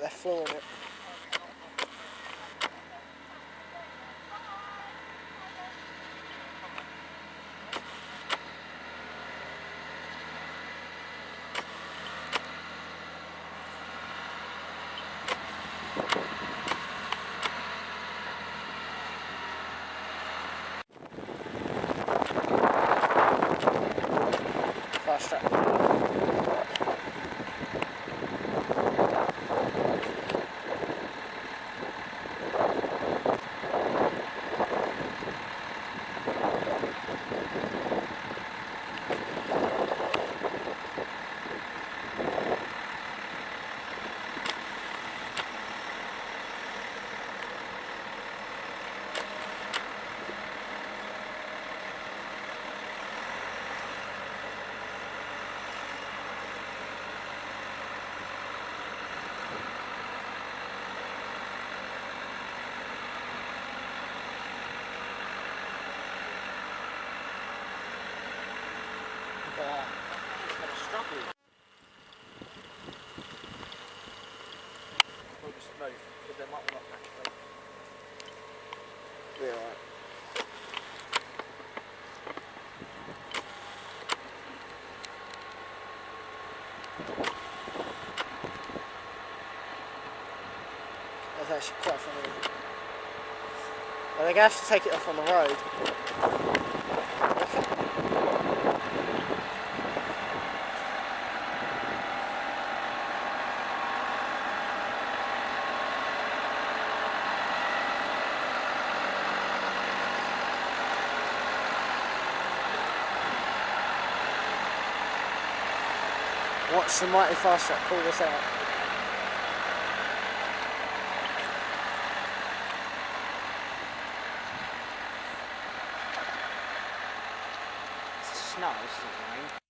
they're flooring it. Fast track. Struggle. We'll just move, because they might not actually. Be alright. That's actually quite funny. Well, they're going to have to take it off on the road. Watch the mighty fast track pull this out. It's snow, this isn't rain.